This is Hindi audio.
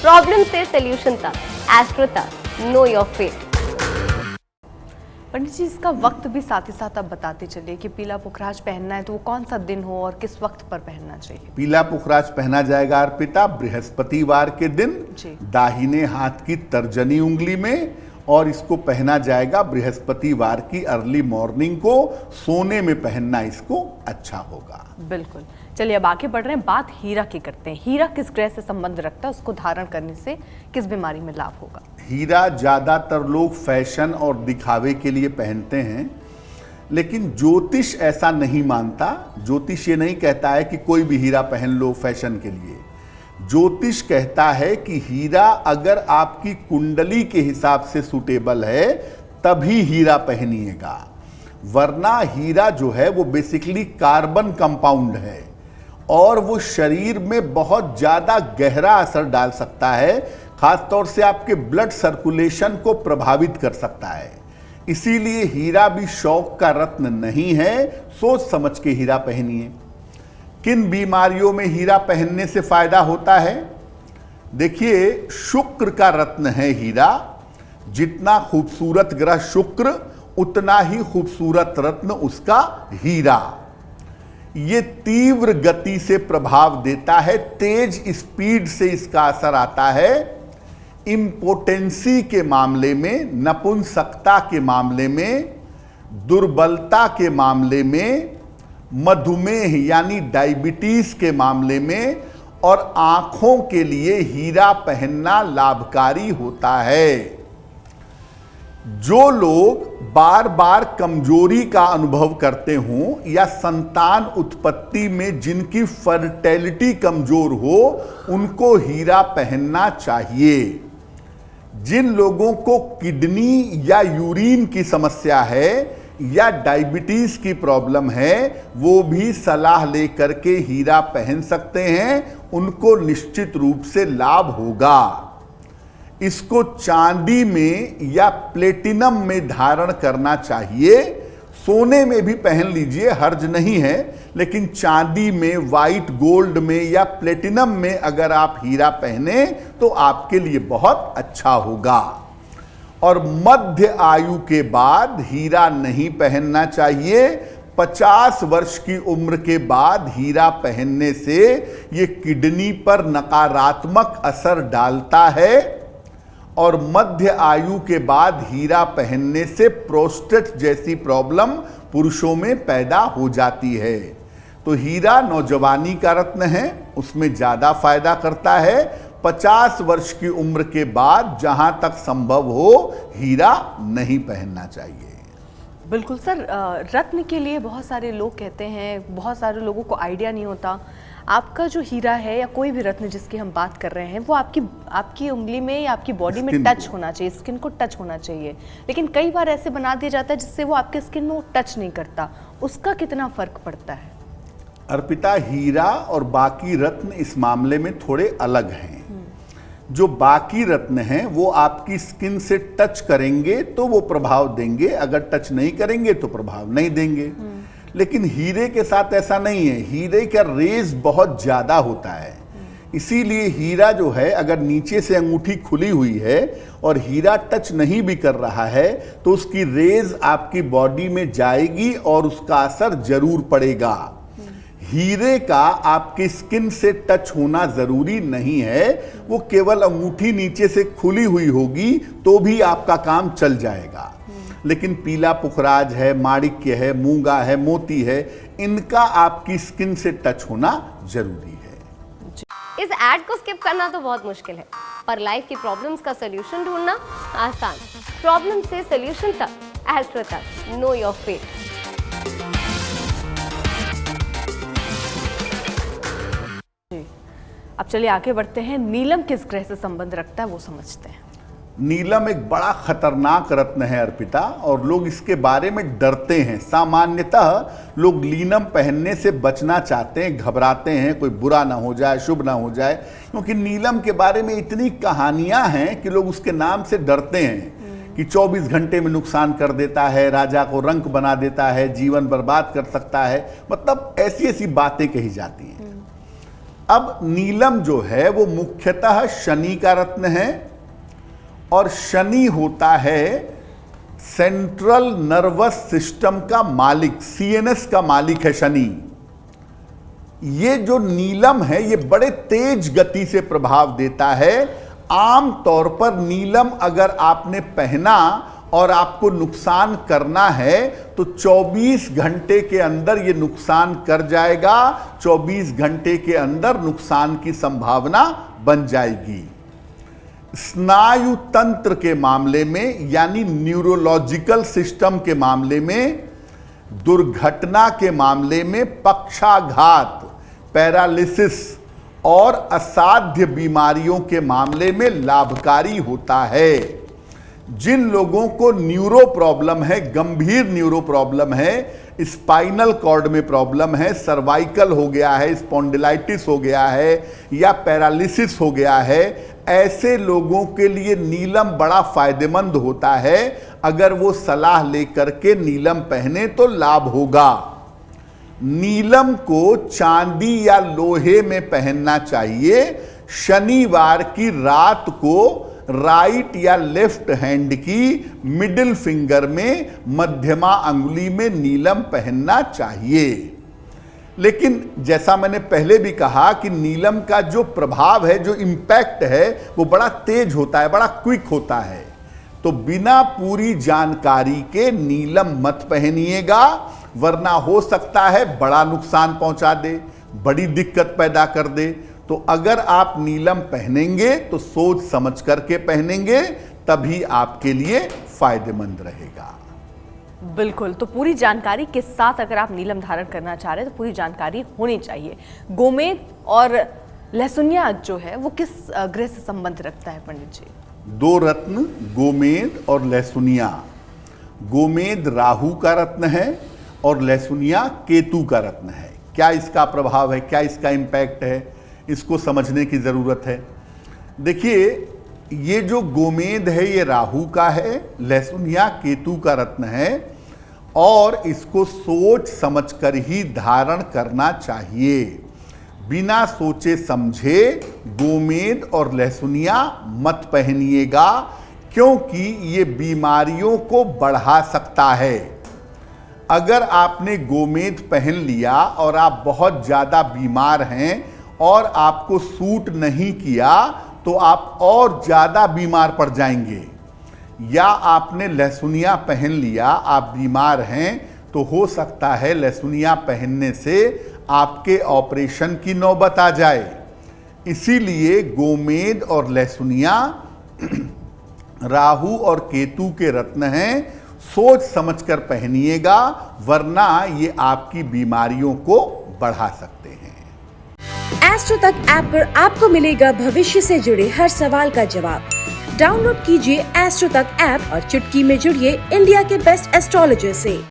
प्रॉब्लम से सोल्यूशन तक, एस्ट्रो तक, नो योर फेट। पंडित जी, इसका वक्त भी साथ ही साथ आप बताते चलिए कि पीला पुखराज पहनना है तो वो कौन सा दिन हो और किस वक्त पर पहनना चाहिए। पीला पुखराज पहना जाएगा अर्पिता बृहस्पतिवार के दिन जी। दाहिने हाथ की तर्जनी उंगली में, और इसको पहना जाएगा बृहस्पतिवार की अर्ली मॉर्निंग को। सोने में पहनना इसको अच्छा होगा। बिल्कुल। चलिए अब आगे बढ़ रहे हैं, बात हीरा की करते हैं। हीरा किस ग्रह से संबंध रखता है, उसको धारण करने से किस बीमारी में लाभ होगा। हीरा ज्यादातर लोग फैशन और दिखावे के लिए पहनते हैं, लेकिन ज्योतिष ऐसा नहीं मानता। ज्योतिष ये नहीं कहता है कि कोई भी हीरा पहन लो फैशन के लिए। ज्योतिष कहता है कि हीरा अगर आपकी कुंडली के हिसाब से सूटेबल है तभी हीरा पहनिएगा, वरना हीरा जो है वो बेसिकली कार्बन कंपाउंड है और वो शरीर में बहुत ज्यादा गहरा असर डाल सकता है, खासतौर से आपके ब्लड सर्कुलेशन को प्रभावित कर सकता है। इसीलिए हीरा भी शौक का रत्न नहीं है, सोच समझ के हीरा पहनिए। किन बीमारियों में हीरा पहनने से फायदा होता है? देखिए, शुक्र का रत्न है हीरा। जितना खूबसूरत ग्रह शुक्र, उतना ही खूबसूरत रत्न उसका हीरा। ये तीव्र गति से प्रभाव देता है, तेज स्पीड से इसका असर आता है। इम्पोटेंसी के मामले में, नपुंसकता के मामले में, दुर्बलता के मामले में, मधुमेह यानी डायबिटीज के मामले में, और आंखों के लिए हीरा पहनना लाभकारी होता है। जो लोग बार बार कमजोरी का अनुभव करते हों या संतान उत्पत्ति में जिनकी फर्टिलिटी कमजोर हो, उनको हीरा पहनना चाहिए। जिन लोगों को किडनी या यूरिन की समस्या है या डायबिटीज की प्रॉब्लम है, वो भी सलाह लेकर के हीरा पहन सकते हैं, उनको निश्चित रूप से लाभ होगा। इसको चांदी में या प्लेटिनम में धारण करना चाहिए। सोने में भी पहन लीजिए, हर्ज नहीं है, लेकिन चांदी में, वाइट गोल्ड में या प्लेटिनम में अगर आप हीरा पहने तो आपके लिए बहुत अच्छा होगा। और मध्य आयु के बाद हीरा नहीं पहनना चाहिए। 50 वर्ष की उम्र के बाद हीरा पहनने से ये किडनी पर नकारात्मक असर डालता है, और मध्य आयु के बाद हीरा पहनने से प्रोस्टेट जैसी प्रॉब्लम पुरुषों में पैदा हो जाती है। तो हीरा नौजवानी का रत्न है, उसमें ज्यादा फायदा करता है। 50 वर्ष की उम्र के बाद जहां तक संभव हो हीरा नहीं पहनना चाहिए। बिल्कुल सर, रत्न के लिए बहुत सारे लोग कहते हैं, बहुत सारे लोगों को आइडिया नहीं होता। आपका जो हीरा है या कोई भी रत्न जिसकी हम बात कर रहे हैं, वो आपकी उंगली में या आपकी बॉडी में टच होना चाहिए, स्किन को टच होना चाहिए। लेकिन कई बार ऐसे बना दिया जाता है जिससे वो आपके स्किन में वो टच नहीं करता। उसका कितना फर्क पड़ता है? अर्पिता, हीरा और बाकी रत्न इस मामले में थोड़े अलग हैं। जो बाकी रत्न हैं वो आपकी स्किन से टच करेंगे तो वो प्रभाव देंगे, अगर टच नहीं करेंगे तो प्रभाव नहीं देंगे। लेकिन हीरे के साथ ऐसा नहीं है। हीरे का रेज बहुत ज्यादा होता है, इसीलिए हीरा जो है, अगर नीचे से अंगूठी खुली हुई है और हीरा टच नहीं भी कर रहा है तो उसकी रेज आपकी बॉडी में जाएगी और उसका असर जरूर पड़ेगा। हीरे का आपकी स्किन से टच होना जरूरी नहीं है, वो केवल अंगूठी नीचे से खुली हुई होगी तो भी आपका काम चल जाएगा। लेकिन पीला पुखराज है, माणिक्य है, मूंगा है, मोती है, इनका आपकी स्किन से टच होना जरूरी है। इस ऐड को स्किप करना तो बहुत मुश्किल है, पर लाइफ की प्रॉब्लम्स का सलूशन ढूंढना आसान। प्रॉब्लम से सलूशन तक, एस्ट्रो तक, नो योर फेट। अब चलिए आगे बढ़ते हैं। नीलम किस ग्रह से संबंध रखता है वो समझते हैं। नीलम एक बड़ा खतरनाक रत्न है अर्पिता, और लोग इसके बारे में डरते हैं। सामान्यतः लोग नीलम पहनने से बचना चाहते हैं, घबराते हैं कोई बुरा ना हो जाए, शुभ ना हो जाए, क्योंकि नीलम के बारे में इतनी कहानियां हैं कि लोग उसके नाम से डरते हैं कि 24 घंटे में नुकसान कर देता है, राजा को रंक बना देता है, जीवन बर्बाद कर सकता है, मतलब ऐसी ऐसी बातें कही जाती हैं। अब नीलम जो है वो मुख्यतः शनि का रत्न है, और शनि होता है सेंट्रल नर्वस सिस्टम का मालिक, सीएनएस का मालिक है शनि। ये जो नीलम है ये बड़े तेज गति से प्रभाव देता है। आम तौर पर नीलम अगर आपने पहना और आपको नुकसान करना है तो 24 घंटे के अंदर ये नुकसान कर जाएगा, 24 घंटे के अंदर नुकसान की संभावना बन जाएगी। स्नायु तंत्र के मामले में यानी न्यूरोलॉजिकल सिस्टम के मामले में, दुर्घटना के मामले में, पक्षाघात, पैरालिसिस और असाध्य बीमारियों के मामले में लाभकारी होता है। जिन लोगों को न्यूरो प्रॉब्लम है, गंभीर न्यूरो प्रॉब्लम है, स्पाइनल कॉर्ड में प्रॉब्लम है, सर्वाइकल हो गया है, स्पॉन्डिलाइटिस हो गया है या पैरालिसिस हो गया है, ऐसे लोगों के लिए नीलम बड़ा फायदेमंद होता है। अगर वो सलाह लेकर के नीलम पहने तो लाभ होगा। नीलम को चांदी या लोहे में पहनना चाहिए। शनिवार की रात को राइट या लेफ्ट हैंड की मिडिल फिंगर में, मध्यमा अंगुली में नीलम पहनना चाहिए। लेकिन जैसा मैंने पहले भी कहा कि नीलम का जो प्रभाव है, जो इम्पैक्ट है, वो बड़ा तेज होता है, बड़ा क्विक होता है। तो बिना पूरी जानकारी के नीलम मत पहनिएगा, वरना हो सकता है बड़ा नुकसान पहुंचा दे, बड़ी दिक्कत पैदा कर दे। तो अगर आप नीलम पहनेंगे तो सोच समझ करके पहनेंगे, तभी आपके लिए फायदेमंद रहेगा। बिल्कुल, तो पूरी जानकारी के साथ अगर आप नीलम धारण करना चाह रहे हैं तो पूरी जानकारी होनी चाहिए। गोमेद और लहसुनिया जो है वो किस ग्रह से संबंध रखता है पंडित जी? दो रत्न, गोमेद और लहसुनिया। गोमेद राहु का रत्न है और लहसुनिया केतु का रत्न है। क्या इसका प्रभाव है, क्या इसका इम्पैक्ट है, इसको समझने की जरूरत है। देखिए, ये जो गोमेद है ये राहु का है, लहसुनिया केतु का रत्न है, और इसको सोच समझकर ही धारण करना चाहिए। बिना सोचे समझे गोमेद और लहसुनिया मत पहनिएगा, क्योंकि ये बीमारियों को बढ़ा सकता है। अगर आपने गोमेद पहन लिया और आप बहुत ज़्यादा बीमार हैं और आपको सूट नहीं किया तो आप और ज़्यादा बीमार पड़ जाएंगे। या आपने लहसुनिया पहन लिया, आप बीमार हैं, तो हो सकता है लहसुनिया पहनने से आपके ऑपरेशन की नौबत आ जाए। इसीलिए गोमेद और लहसुनिया राहु और केतु के रत्न हैं, सोच समझकर पहनिएगा, वरना ये आपकी बीमारियों को बढ़ा सकते हैं। एस्ट्रो तक ऐप पर आपको मिलेगा भविष्य से जुड़े हर सवाल का जवाब। डाउनलोड कीजिए एस्ट्रो तक ऐप और चुटकी में जुड़िए इंडिया के बेस्ट एस्ट्रोलॉजर से।